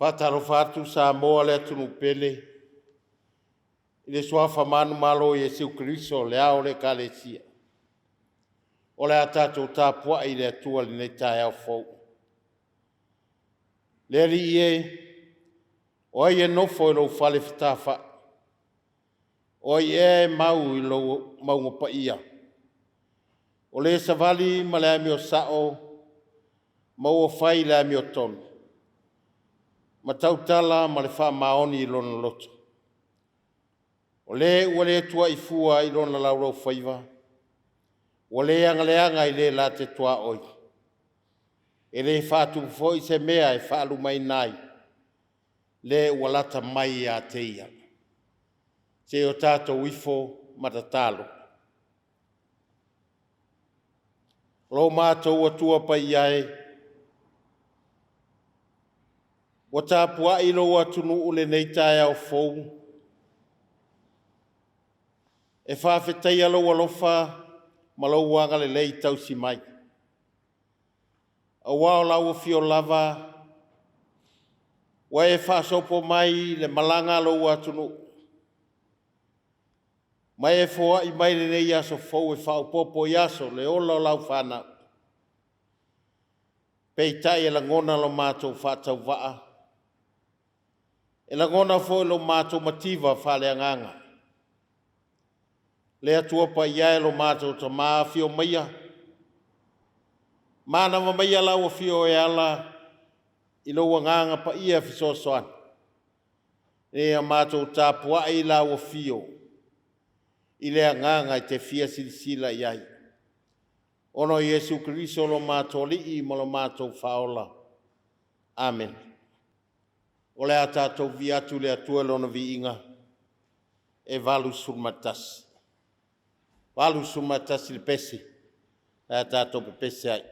Whataro whatu sa Amoa le atunu pele. I le suafa manu malo i Jesu Kristo le ao le kalesia. O le atatou tāpua i le atua le nei Taeao fou. Le li ie, o ai e nofo i lo fale fitafa. O ai e mau i lo maunga pa ia. O le savali ma le ami o sao, mau o fai le ami o tonu. Ma tautala ma le wha maoni i lona lotu. O le ua le tua i fua i lona laurau whaiva. O le anga i le la te tua oi. E le whātu foi se mea e whaalu mai nai. Le ua lata mai a te ia. Se o tātou ifo matatalo. Lo mātou atua pa iae. O tāpua i lo atunu ule nei Taeao fou. E whawhetai alo alofa ma lo wanga le lei tausi mai. A wao lau fio lava. Wa e whasopo mai le malanga lo atunu. Mai e foa i mai le nei aso fou e whaupopo i aso le ola lau whana. Peitai e la ngona lo mātou whātau waa. E la ngona fo lo mātou mativa whale anganga. Le atua pa iae lo mātou ta maa fio maia. Mana ma maia lau fio e ala i lo wanganga pa ia fiso soan. E a mātou tāpua i lau fio. I le anganga i te fia silisila iai. Ono Jesu Kristo lo mātou li i mo lo mātou whaola. Amen. O le atatou vi atu le atua lona vi inga. E valu surmatasi. Walu sumatasi le pesi. E atatou pe pesi ai.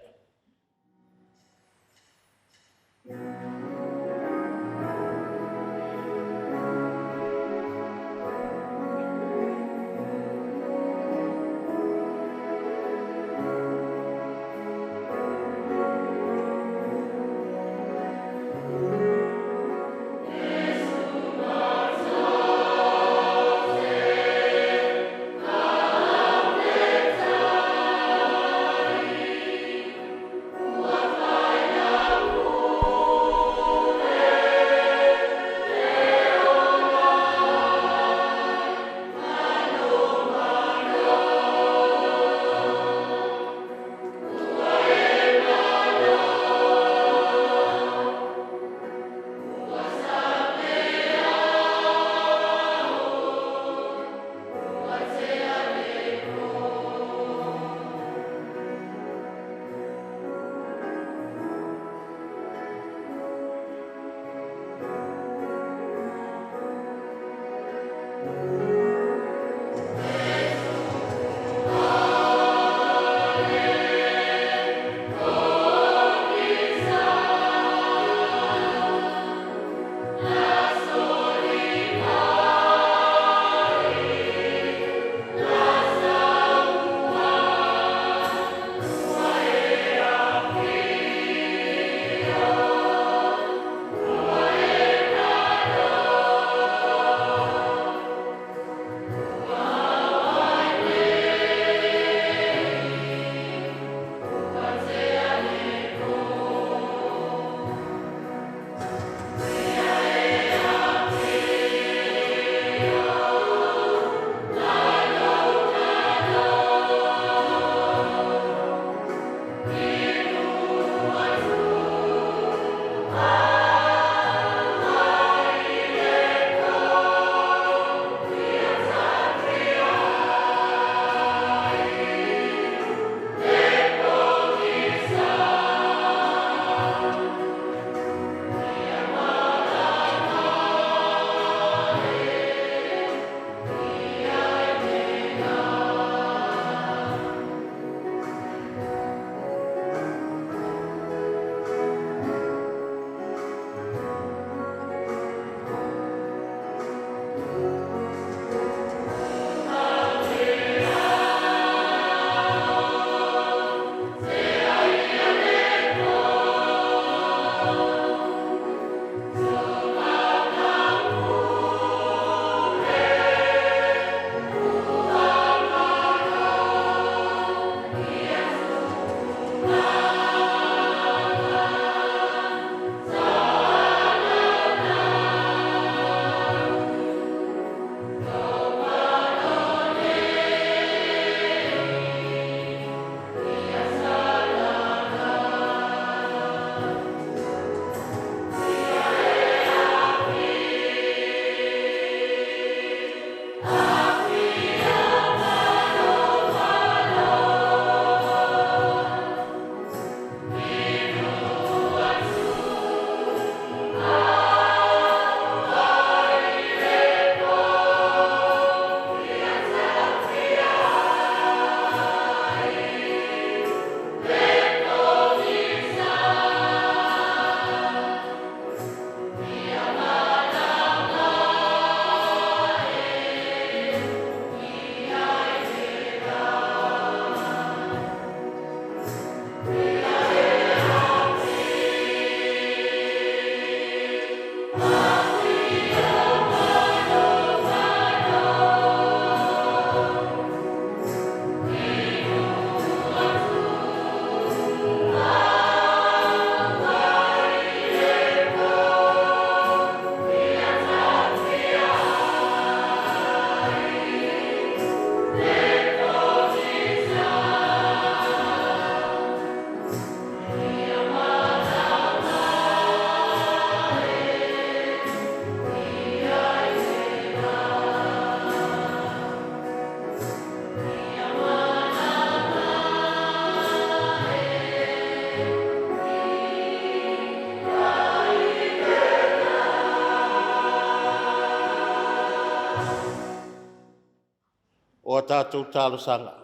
tātou tālo sanga.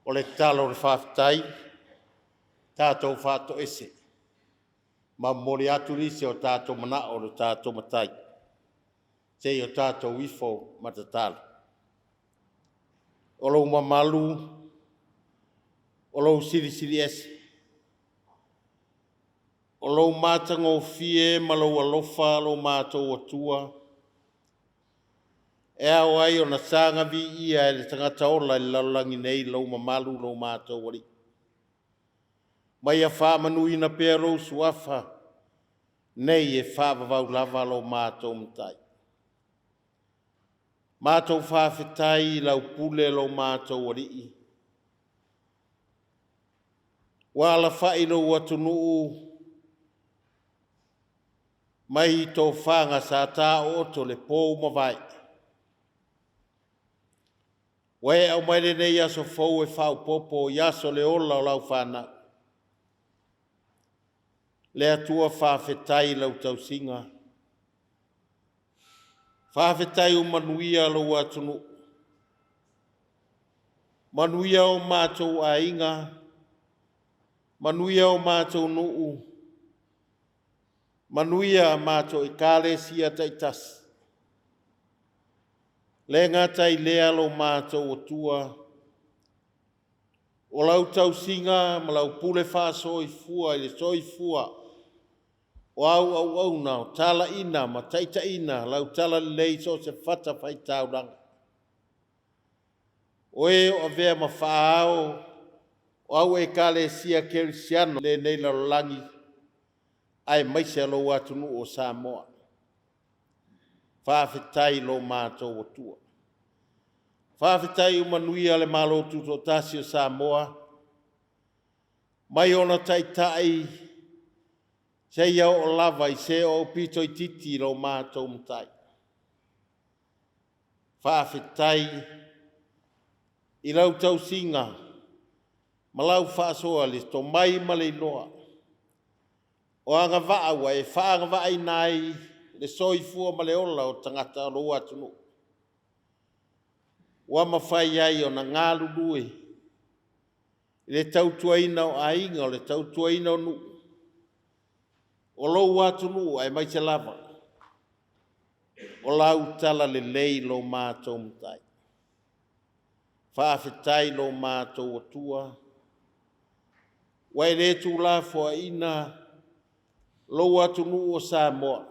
O le talo le whawhitai, tātou whāto ese. Ma mori atu risi o tātou mana o le tātou matai. Te o tātou wifo matatalo. O lo mamalu, o lo siri ese. O lo mātango fie, ma lo alofa, lo mātou atua. E au ai o na sanga vi ia e le tangata ola i laulangi nei lo mamalu lo mātou wari. Mai a whāmanui na pēr rou suafa, nei e whāpavau lava lo mātou mtai. Mātou whāwhitai lau pule lo mātou wari. Wala whai lo watunuu, mai tō whanga sa tā oto le pōu mawai. Wai au maire nei aso fau e whau popo i aso le ola o lau whana. Le atua whawhetai lau tau singa. Whawhetai o manuia lau atunu. Manuia o mātou a inga. Manuia o mātou nuu. Manuia mātou i kāle sia taitasi. Le ngatai lea lo mātou o tua. O lau tau singa, ma lau pule wha soi fua, i le soi fua. O au na, o tala ina, ma taita ina, lau tala lei so se whata whai tauranga. O e o vea ma whaao, o au e kāle sia kerisiano le nei la langi, ai maise lo atunu o Samoa. Whawhetai lo mātou o tua. Whawhetai o manuia le malotu to tasi o Samoa. Mai ona Taitai, se ia o lava i se o pito i titi lo mātou mtai. Whawhetai i lau tau singa, ma lau whaasoa le to mai ma le loa. O anga vaawa e whaanga vaai nai, le soifua ma le ola o tangata roa tunu. Wa mawhai ai o na ngālu lue. Le tautuaina o ainga o le tautuaina o nu. O lou atunu ai mai te lava. O lau tala le lei lo mātou mtai. Whawhetai lo mātou o tua. Wai le tu la fua ina lo atunu o Samoa.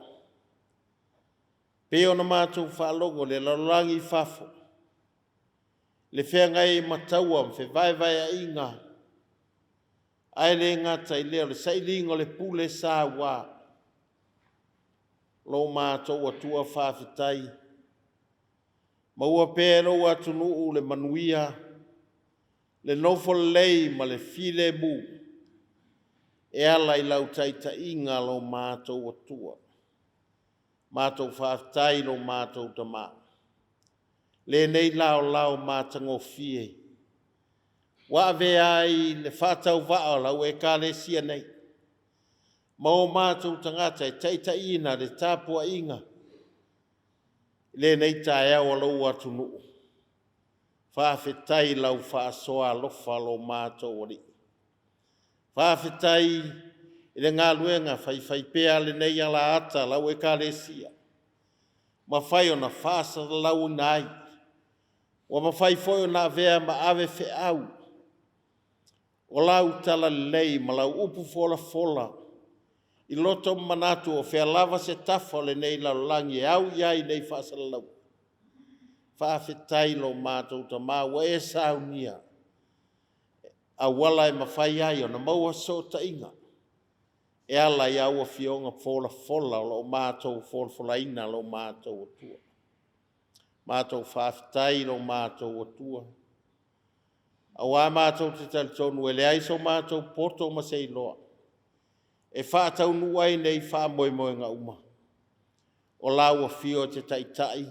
Peo na mātou whaalongo le lalangi whafo. Le whengai mataua mwhe vai a inga. Ai le ngata i leo le sailingo le pule sā wā. Lo mātou atua whawhitai. Maua pēro atunu le manuia. Le nofo lei ma le file mu. E ala i lau taita inga lo mātou atua. Mātou whawhitai lo mātou tamā. Le nei lao mātango fie. Wa vea i le whātau vaa lau e kāle sia nei. Ma o mātou tangata e taita ina le tāpua inga. Le nei Taeao lau atunu. Whawhetai lau whaasoa lofa lo mātou ori. Whawhetai i le ngā luenga whai pēa le nei ala ata lau e kāle sia. Ma whai o na whāsa lau nai. O ma whai foi o na vea ma ave fe au. O lau tala lei ma lau upu fola. I loto manatu o fea lava se tafa le nei lau langi e au iai nei whaasala lau. Whawhetai lo mātou ta mā wa e Sauniga. A wala e ma whai ai o na maua so ta inga. E ala i aua fionga fola lo mātou fola ina lo mātou o tua. Mātou whawhitai lo mātou o tua. A wā mātou te talitonu e le aiso mātou poto ma se iloa. E whātau nuai nei whāmoe ngā uma. O lau a fio te taitai.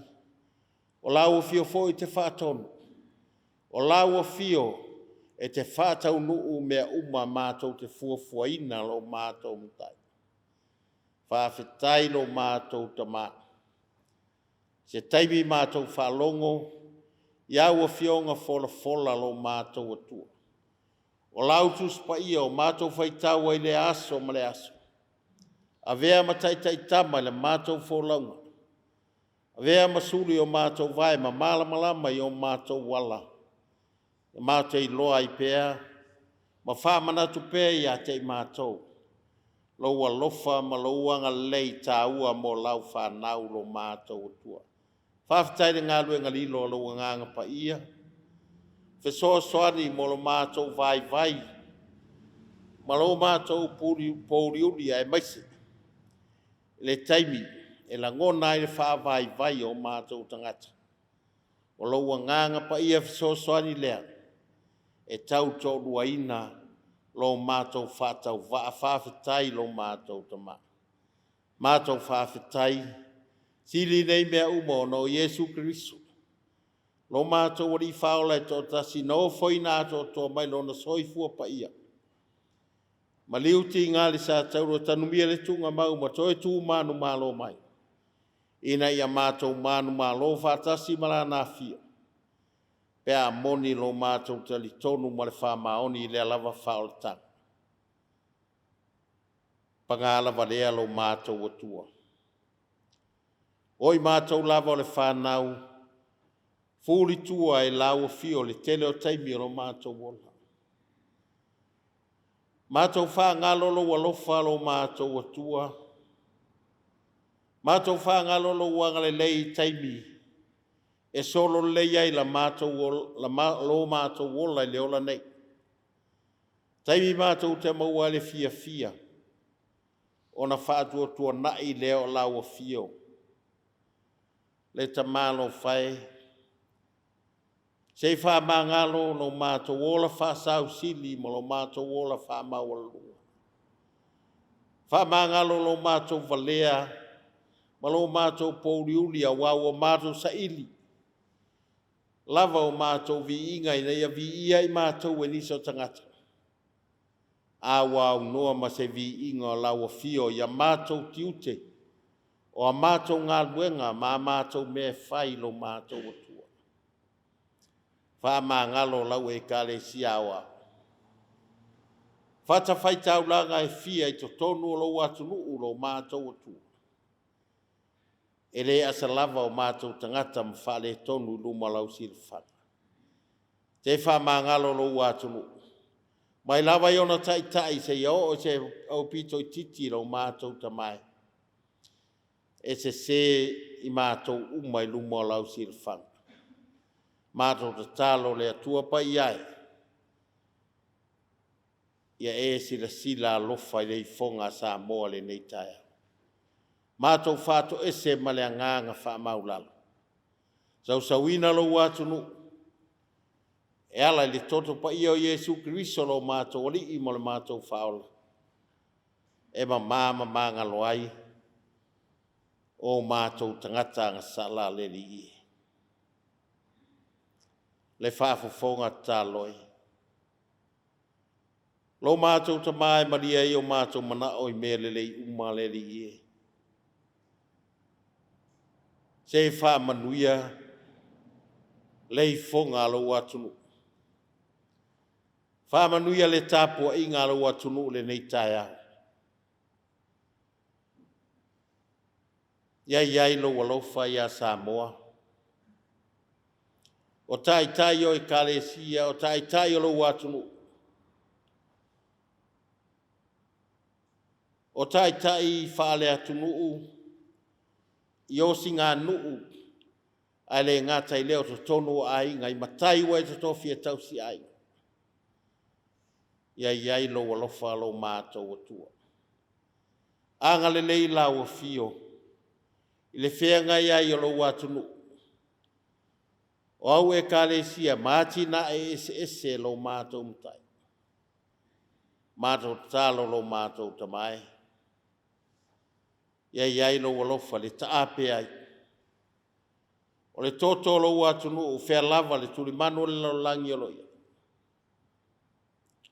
O lau a fio fo i te whātonu. O lau a fio e te whātau nuu mea uma mātou te fuafuaina lo mātou mtai. Whawhitai lo mātou tamā. Se taimi mātou whalongo, ia ua fionga fola lo mātou atua. O lautu spaia o mātou whaitau ai le aso ma le aso. A vea ma Taitai tama le mātou folaunga. A vea ma suri o mātou vai ma malamalama i o mātou wala. E mātou i loa i pēa, ma whāmanatu pēa i a te mātou. Loua lofa ma louanga lei tā ua mo lau whanau lo mātou atua. Whawhataire ngā luenga lilo loua nganga pa ia. Fesoa soani mo lo mātou vai. Ma lo mātou pōriuri ai maise. Le taimi, e la ngona i le wha vai o mātou tangata. O loua nganga pa ia fesoa soani lea. E tau tō ruaina lo mātou whātau whawhetai lo mātou tama. Mātou whawhetai, sili nei mea umo no Iesu Kirisu. Lo mātou wari whaola e tō tasi no whoina ato tō mai lo na soifua pa ia. Ma liuti ngā li sa tauro tanumia le tunga mau ma toi tū mānu mālo mai. Ina ia mātou mānu mālo whātasi mara nā fia. Pea moni lo mātou tali tonu ma le whamaoni le alava whaola tanga. Pangālava lea lo mātou atua. Oi mātou lava o le whanau, fūri tua e lau fio le tele o taimi lo mātou wola. Mātou whangalo alofa lo mātou atua. Mātou whangalo wangale lei taimi. E solo lei ai la mātou lo mātou wola i leola nei. Taimi mātou te maua le fia. Ona whātua tua nai leo lau fio. Le tamalo whai. Sei whamangalo no mātou wola whasau sili mo lo mātou wola whamawalua. Whamangalo lo mātou valea, ma lo mātou pōriuli a wawa mātou saili. Lava o mātou vi inga i neia vi ia i mātou e niso tangata. A wau noa ma se vi inga o laua fio i a mātou tiute, o a mātou ngā luenga ma mātou me whai lo mātou atua. Whamangalo lau e kale siawa. Whata whaitau langa e fia i to tonu o lo atunu lo mātou atua. E le asa lava o mātou tangata ma whale tonu luma lau silwhana. Te whamangalo lo atunu. Mai lava i ona Taitai se iao o se au pito i titi lo mātou tamai. E se i mātou umai luma lau silwhana. Mātou te talo le atua pa iai. Ia e sila lofa i lei fonga sa Amoa le nei Taeao. Mātou whāto ese ma le nganga wha maulala. Sauina lo watunu. E ala le toto pa ia o Iesu Kiriso lo mātou oli i mo le mātou whaola. E ma manga loai. O mātou tangata nga sala le li i. Le whaafofonga tāloi. Lo mātou ta mai maria i o mātou mana o i mele lei umale li i. Se whaamanuia lei fonga lo watunu. Whaamanuia le tāpua i ngā lo watunu le nei Taeao. Iai lo walofa ia Samoa. O Taitai o Ekalesia, o Taitai o lo watunu. O Taitai whaale atunu i o singa nuu. Ai le ngātai leo to tonu ai, ngai matai wai to tofi e tausi ai. Iai lo walofa lo mātou atua. Anga le lei lau fio. I le whenga iai o lo watunu. O au e kalesia, māti na e ese lo mātou mtai. Mātou tālo lo mātou tamai. Iai lo walofa le taape ai. O le toto lo watunu o whea lava le tuli manu le lo langi o loia.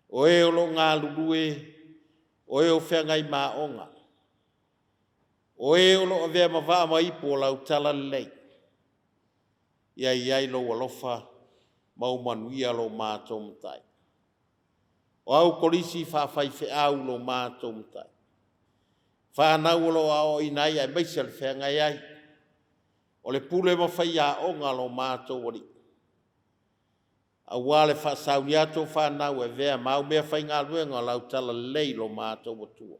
O e o lo ngā lulue, o e o whea ngai maonga. O e o lo avea mawaa maipo lau tala lei. Iai lo alofa mau manuia lo mātou mtai. O au kolisi whawhai whiau lo mātou mtai. Whanau lo ao inai ai maisa le whengai ai. O le pule mawhai a onga lo mātou wari. A wale whasau ato whanau e vea mau mea whai ngā luenga lau tala lei lo mātou watua.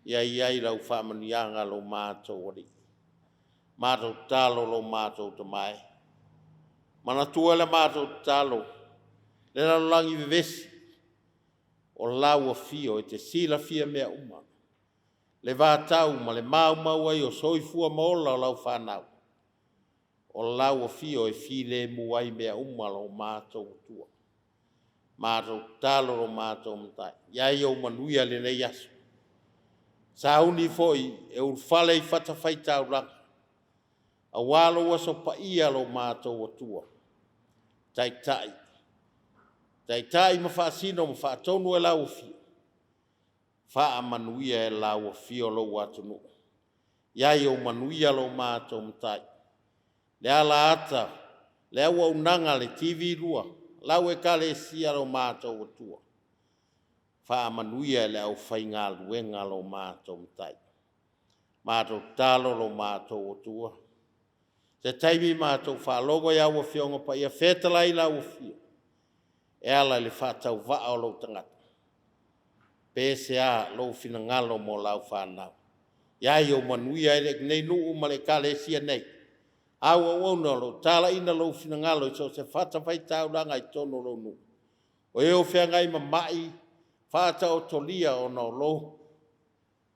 Iai lau whamanianga lo mātou wari. Mātou talo lo mātou tamai. Mana tua le mātou talo. Le langi vivesi. O lau a fio e te sila fia mea uma. Le vātau ma le mau ai o soifua maola o lau whanau. O lau a fio e file muai mea uma lo mātou tua. Mātou talo lo mātou mtai. Iai au manuia le nei asu. Sauni foi e urfale i whatawhai tau ranga. A walo waso pa ia lo mātou o tua. Taitai. Taitai ma whaasino ma whaatonu e lau o fio. Wha manuia e lau o fio lo watunu. Iai o manuia lo mātou mtai. Le ala ata, le au nanga le TV rua. Lau e kale sia lo mātou o tua. Wha manuia e le au whainga luenga lo mātou mtai. Mātou talo lo mātou o tua. Te taimi mātou whaalogo ia ua whionga pa ia whetalai la ua whio. E ala le whatau vaa o lau tangata. PSA lo fina ngalo mo lau whanau. Iai o manuia e nei nuu ma le kale sia nei. Aua wauna lo tala ina lo fina ngalo so se whatawhai tau ranga i tono lo nuu. O eo whiangai ma mai whata o tolia o no lo.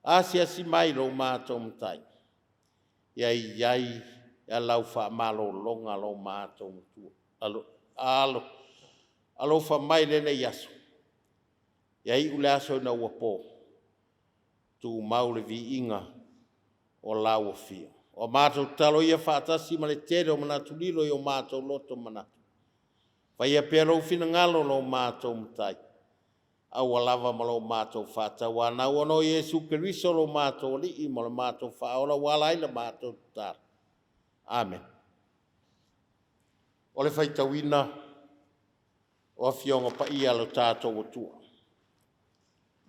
Asia si mai lo mātou mtai. Iai e lau wha malo longa lo mātou mtua. Alo wha mai lene yaso. Iai ule aso na uapo. Tu maule vi inga o lau o fia. O mātou talo ia whaatasi ma le tere o manatu lilo i o mātou loto manatu. Whaia pia lo fina ngalo lo mātou mtai. Au alava ma lo mātou whātau anau ono Iesu Keriso lo mātou li i ma lo mātou whaola walai la mātou tara. Amen. O le whaitawina o a whionga pa ia lo tātou o tua.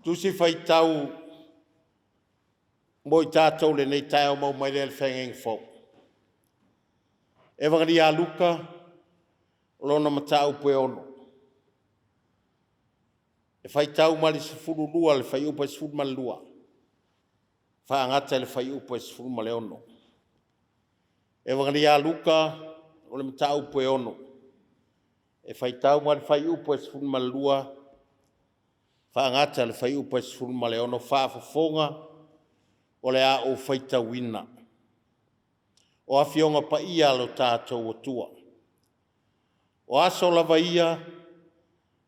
Tusi whaitau mo i tātou le nei Taeao mau mai le whengeng fau. E wangari a luka lona matau pue ono. E whaitau mali se furu lua le whai upa se furu mali lua. Whaangata le whai upa se furu mali ono. E wangari a luka o le matau pue ono. E whaitau mali whai upa se furu mali lua. Whaangata le whai upa se furu mali ono. Whaafafonga o le a o whaitawina. O a whionga pa ia lo tātou o tua. O aso lava ia,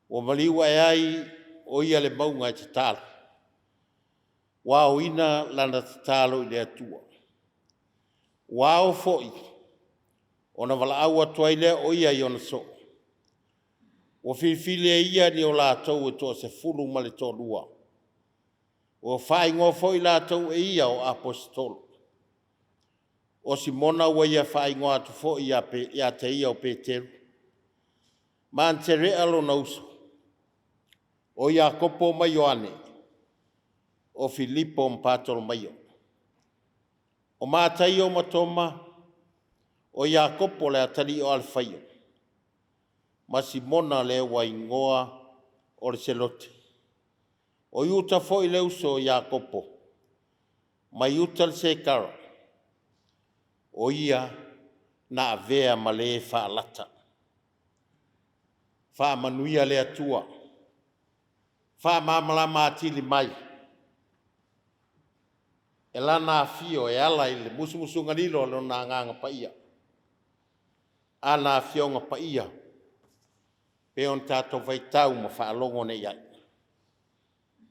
o maliwa e ai, o ia le maunga i te talo. Wa o ina lana te talo i le atua. Wa o foi, o na wala au atua i le o ia i ona so. O whiwhile e ia ni o lātou e toa se fulu ma le tōrua. O whai ngō foi lātou e ia o apostolo. O si mona ua ia whai ngō atu fo ia te ia o Peteru. Man te rea lo na uso. O Iakopo mai Ioane. O Filipo mpatolo mai o. O mātai o matoma. O Iakopo le atari o alfaio. Ma si mona le wai ngoa o le selote. O iuta fo i le uso o Iakopo. Ma iuta le sekara. O ia na avea ma le whaalata. Whaamanuia le atua. Whaamamala mātili mai. E lana fio e ala i le musu nganilo lo na nganga pa ia. Ana fionga pa ia. Pe on tato vaitau ma whaalongo ne iai.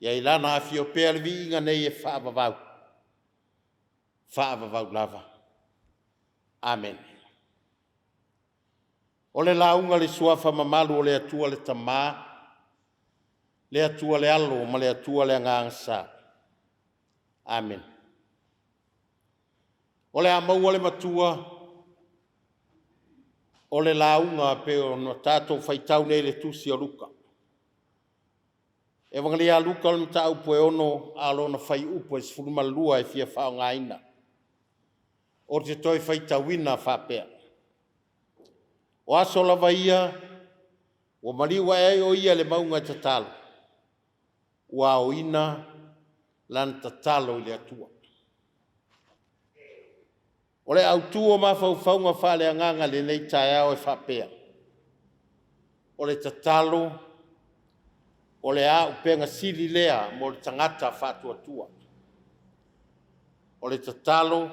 Ia i lana fio pe le vi inga nei e whaavavau. Whaavavau lava. Amen. O le launga le suafa mamalu o le atua le tamā, le atua le alo, ma le atua le angangasa. Amen. O le amaua le matua, o le launga pe o no tātou whaitau nei le tusi o luka. E wangalia luka o tau poe ono alona whai upo e sifuruma lua e fia whao ngaina. O te toi whaitawina whapea. O aso lava ia, o mariwa e o ia le maunga te talo. Ua o ina lan te talo i le atua. O le autua ma whaunga whale anganga le nei Taeao e whapea. O le te talo, o le a upenga sili lea mo le tangata whatua tua. O le te talo,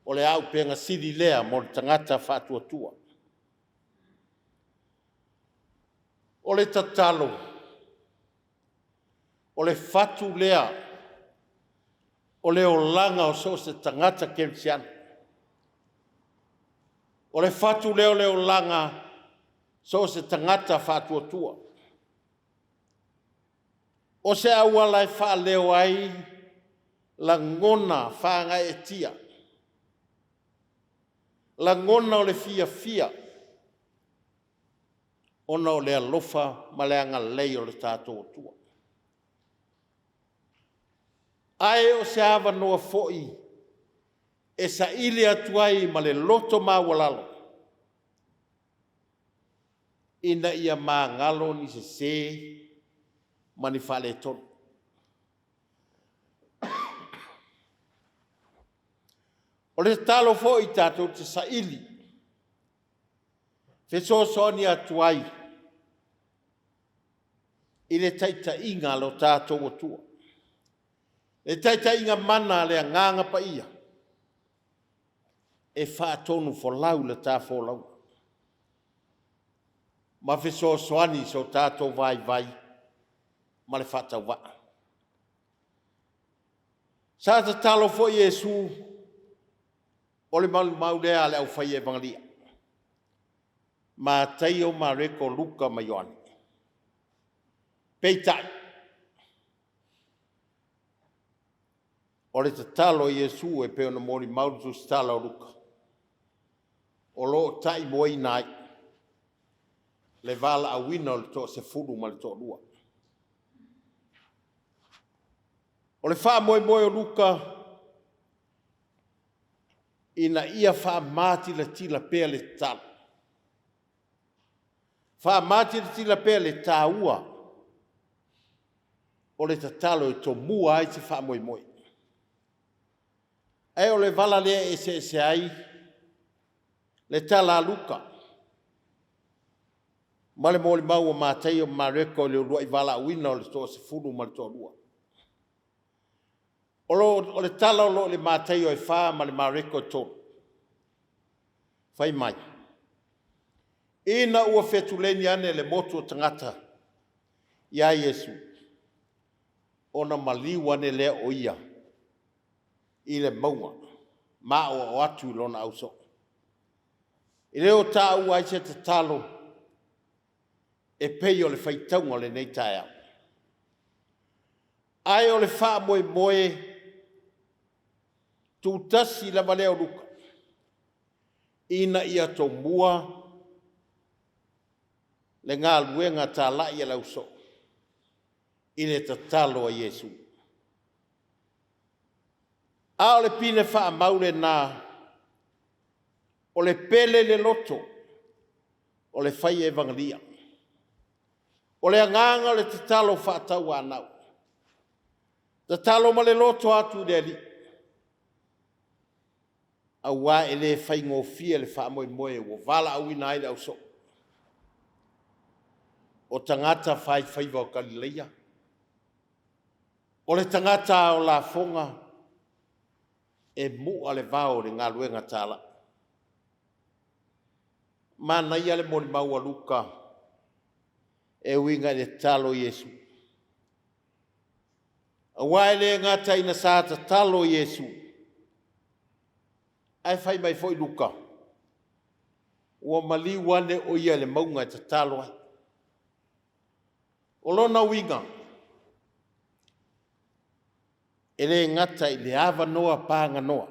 o le a upenga sili lea mo le tangata whatua tua. O le te talo, o le fatu lea, o le o langa o so se tangata kemsiana. O le fatu lea o le o langa so se tangata whatua tua. O se aua lai wha leo ai la ngona whaanga e tia. La ngona o le fia fia. Ona o le alofa ma le anga lei o le tātou tua. Ai o se awa noa foi e sa ili atuai ma le loto mawalalo. Ina ia maa ngalo ni se mani whale tonu. O le talo fo i tātou te sa ili. Feso soni atuai. I le taita inga lo tātou o tua. Le taita inga mana le nganga pa ia. E whaatonu fo lau le tā fo lau. Ma feso soani so tātou vai vai. Ma le whatau waa. Sa ta talo fo Yesu. O le maulea le au whai evangelia. Ma Taeao ma reko Luka ma Ioane. Peitai. O le te talo Yesu e peo na mori mauru tu talo Luka. O lo tai moi nai. Le vala a wina o le to se furu ma le to lua. O le wha moi moi o Luka. Ina ia wha mati le tila pea le talo. Wha mati le tila pea le tāua. O le tatalo e to mua ai te wha moi moi. E o le vala lea e se ai. Le tala Luka. Ma le mōli mau o mātai o mareko le urua i vala wina o le to se furu ma le to lua. O le tala o lo le mātai o e wha ma le mareko to. Whai mai. Ina ua whetuleni ane le motu o tangata. Ia Yesu. Ona maliu ane lea o ia. I le maua. Ma o atu lona auso. I leo tā ua aise te talo. E pei o le whaitaunga le nei Taeao. Ai o le wha moe moe. Tūtasi la valeo Luka. Ina ia to mua. Le ngā luenga tā lai e lauso. I le tatalo a Yesu. A o le pine wha maule nā. O le pele le loto. O le whai evangelia. O le anganga o le tatalo wha tau anau. Tatalo ma le loto atu de ali. A wā e le whai ngofia le wha moe moe. O vala au ina aile au so. O tangata whai whaiva o Galileia. O le tangata o la fonga. E mua le vao le ngā luenga tāla. Mana ia le mori maua Luka. E winga le talo Yesu. A wai le ngata ina sāta talo Yesu. Ai whai mai foi Luka. Ua mali wane o ia le maunga te talo ai. O lona winga. E le ngata i le awa noa pānga noa.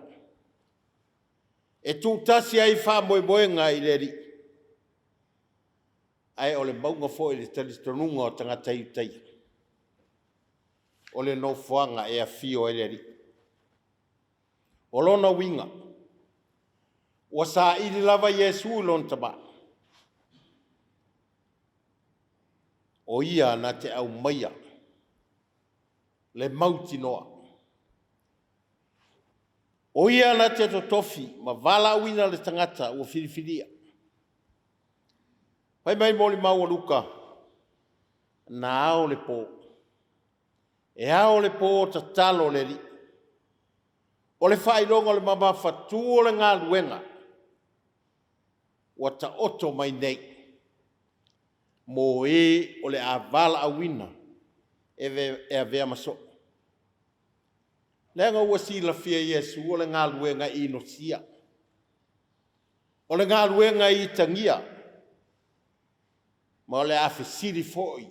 E tūtasi ai wha moe i le ri. Ai o le maunga fo i le talitonunga o tanga Taitai. O le no fuanga e a fio e le ri. O lona winga. Wa sa ili lava Yesu lon tama. O ia na te au maia. Le mauti noa. O ia na te totofi, ma vala wina le tangata o filifilia. Pai mai moli maua luka, na ao le po. E ao le po ta talo le li. O le whailonga le mama fatu o le ngā luenga. Wa ta oto mai nei. Mo e o le a vala a wina, e a vea maso. Lenga ua si la fia Yesu o le ngā luenga i no sia. O le ngā luenga i tangia. Ma o le a fesiri foi.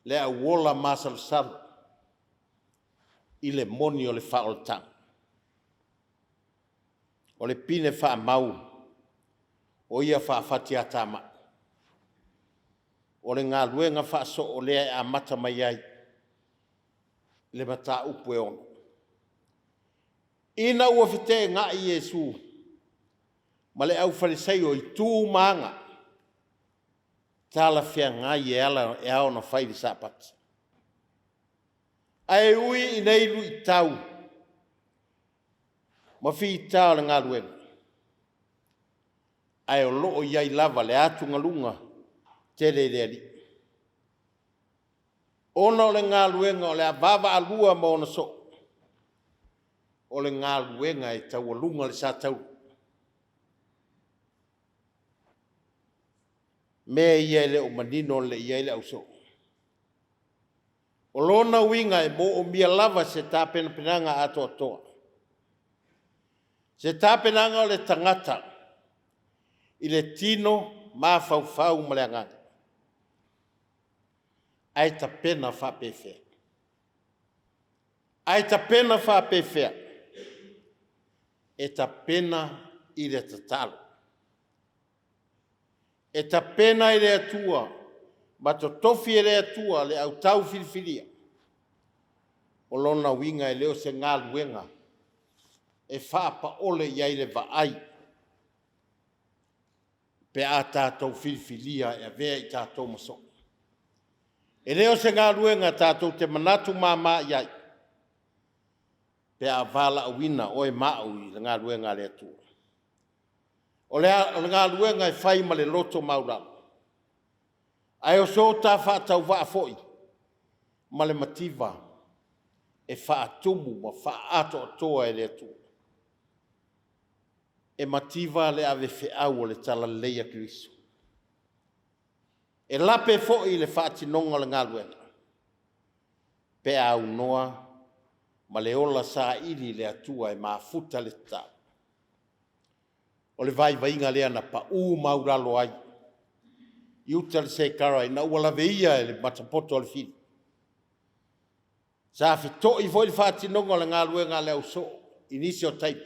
Le a uola masalusalu. I le moni o le whaoltang. O le pine wha mau. O ia wha fatia tama. O le ngā luenga wha so o lea a mata mai ai. Le mata upu e ono. Ina ua fite ngā i Yesu. Ma le au farisei o i tū maanga. Tala fia ngā i e ao na whairi sapat. Ai ui i neilu i tau. Ma fi i tau le ngā luenga. Ai o loo iai lava le atunga lunga. Tere reali. Ona o le ngā luenga o le avava alua ma ona so. O le ngā luenga e tau alunga le sa tau. Mea ia le o manino le ia le au so. O lona winga e mo o mia lava se tāpena penanga ato atoa. Se tāpenanga o le tangata. I le tino ma fau ma le anganga. Ai ta pena wha pewhea. Ai ta pena wha pewhea. E ta pena i le tatalo. E ta pena i le atua. Ma to tofi e le atua le au tau filifilia. O lona winga e leo se ngā luenga. E wha pa ole iai le vaai. Pe a tātou filifilia e vea i tātou maso. E leo se ngā luenga tātou te manatu māma iai. Pe a vala a wina o e mau i ngā luenga le atua. O le ngā luenga e whai ma le loto mauralo. Ai o so tā whātau wha foi. Ma le mativa. E whaatumu ma whaato atoa e le atua. E mativa le ave whiau o le tala leia Kristo. E lape foi le whaatinonga le ngā luenga. Pe au noa, ma le ola sa ili le atua e maafuta le tau. O le vai inga lea na pa mauralo ai. Iuta le se karai na ua laveia e le matapoto le fili. Sa fito i foi le whaatinonga le ngā luenga le au so, inisio taipu.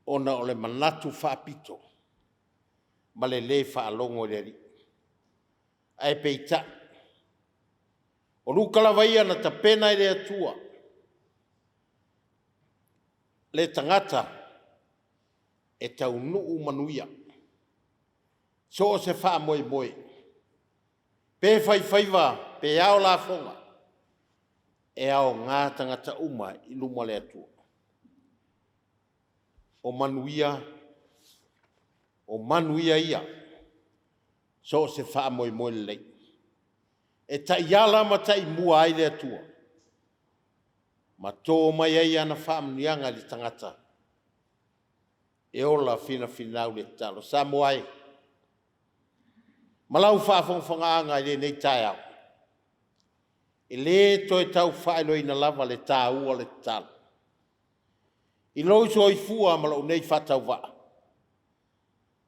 Ona o le manatu whaapito. Ma le whaalongo le ri. Ai peita. O lukala vaia na ta pena i le atua. Le tangata. E tau nuu manuia. So se wha moe. Pe whaiva, pe ao la fonga. E ao ngā tangata uma i luma le atua. O manuia ia. So se wha moe lei. E ta iala ma ta i mua ai le atua. Ma tō mai ai ana wha mnianga li tangata. E ola finau le talo. Sa moai. Malau wha whongwhanga i le nei Taeao. E le toi tau whaelo ina lava le tāua le talo. I loiso i fua malau nei whatau wa.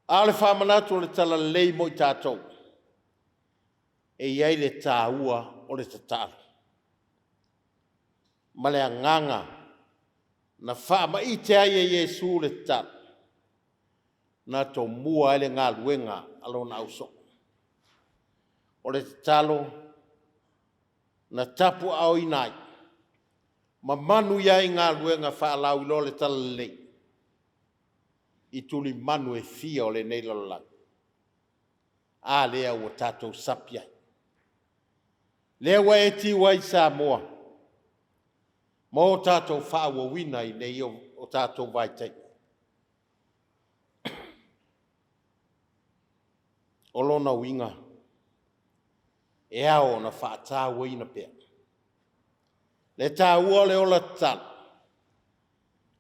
Ale whamanatu le tala lei mo i tātou. E iai le tāua o le tatalo. Ma le anganga na wha ma i te aia Iesu le tala. Na to mua ele ngā luenga alona auso. O le talo na tapu au inai. Ma manu ia i ngā luenga wha alau ilo le tala lei. I tuli manu e fia o le nei lalolang. A lea ua tātou sapiai. Lea wa e ti wai sa moa. Ma o tātou wha ua wina i nei o tātou vaitai. O lona winga. E ao na wha tā waina pia. Le tā ua le ola tala.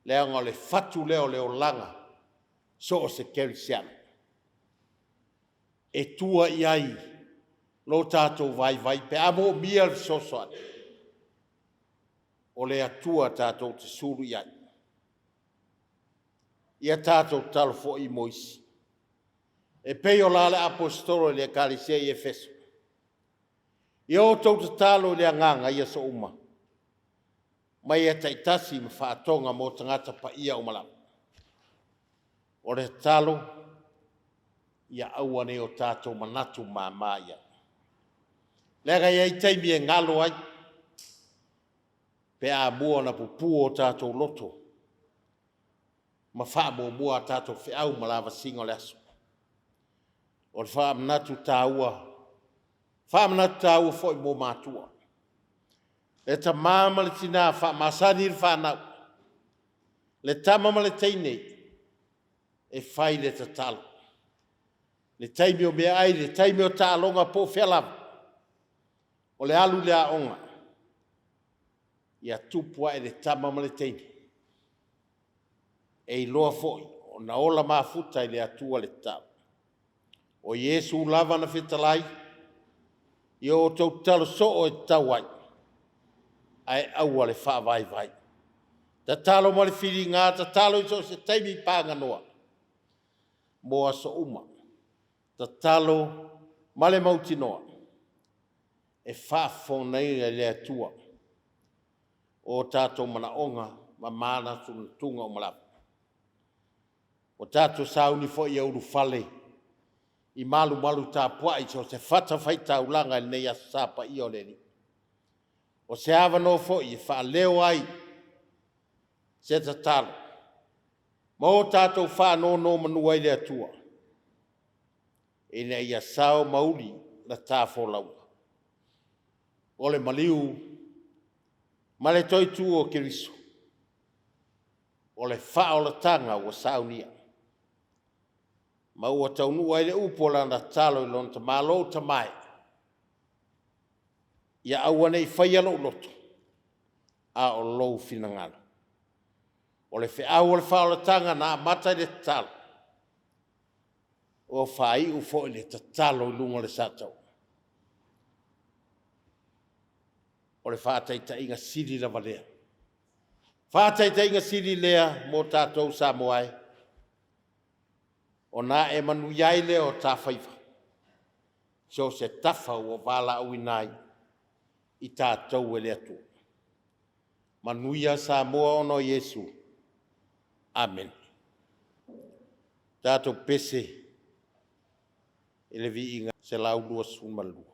Lea ngā le fatu leo leo langa. So o se kerisiana. E tua iai. Lo tātou vai pe amo mia le sosoan. O le atua tātou te suru iai. Ia tātou talo fo i moisi. E peo la le apostolo le kalisia i Efeso. Ia o tau te talo le anganga ia so uma. Mai e taitasi ma whaatonga mo tangata pa ia o malamu. O le talo, ia awane o tātou manatu mā ia. Lega ia i teimi e ngalo ai, pe a mua na pupu o tātou loto. Ma wha mua tātou whiau malawa singo le aso. O le wha manatu tāua. Wha manatu tāua fo i mō mātua. Le ta māma le tina wha masani le whanau. Le tamama le teinei. E whai le ta talo. Le taimi o mea ai, le taimi o ta alonga po whelava. O le alu le aonga. Ia tupua e le tamama le teinei. E iloa foi, o na ola mafuta i le atua le talo. O Iesu lava na whitalai, i o tau talo so o e tauai. Ai aua le wha vai. Ta talo ma le whiri ngā, ta talo i so se taimi pānga noa. Moa so uma. Ta talo ma le mauti noa. E wha whonei le atua. O tātou mana onga, ma mana tunga o malapu. O tātou sauni fo i auru whale. I malu tā puai so se whata whaita ulanga nei a sapa i o leni. O se awa no fo i wha leo ai. Se ta talo. Ma o tātou wha no manua i le atua. E nei a sao mauli na tā wholau. O le maliu. Ma le toi tu o kiriso. O le wha o la tanga o saunia. Ma ua taunua i le upola na talo i lona ta malo ta mai. Ia aua nei whaia lo loto. A o lou finangana. O le whiau o le wha o la tanga na mata i le talo. O whai ufo i le talo i lunga le satau. O le whātaita inga siri la valea. Whātaita inga siri lea mō tātou sa moai. O nā e manu iai lea o tā whaifa. So se tafa o wala au inai i tātou e lea tō. Manuia sa moa ono Iesu. Amen. Tātou pese ele vi inga se lau lua sumalua.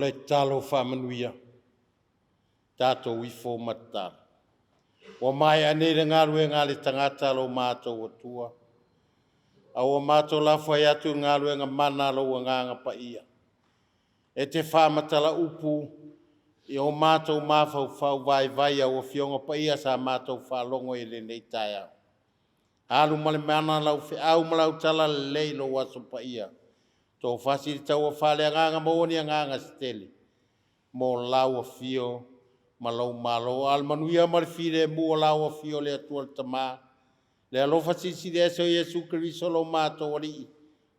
le talo whamanuia. Tātou wifo matala. Wa mai ane le ngarue ngale tangata lo mātou atua. A o mātou la whai atu ngarue ngā mana lo nganga pa ia. E te whamatala upu i o mātou mawhau whau vai a o fionga pa ia sa mātou whalongo i le nei Taeao. Alu male mana lau au malau tala leilo waso pa ia. Tō whasi tau a whale a nganga maoni a nganga steli. Mō lau a fio malau malo almanuia marfire mua lau a fio le atua tamā. Le alofa sisi de eso Yesu Kristo lo mātou ari.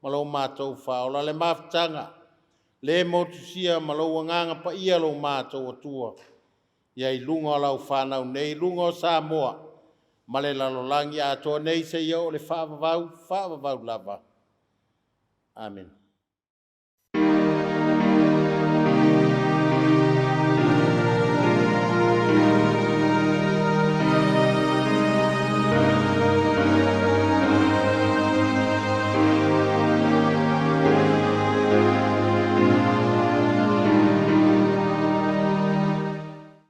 Malau mātou whaola le maftanga. Le motusia malau a nganga pa ia lo mātou atua. Iai lunga lau whanau nei lunga o Samoa. Male lalolangi a toa nei se iau le whaavavau lava. Amen.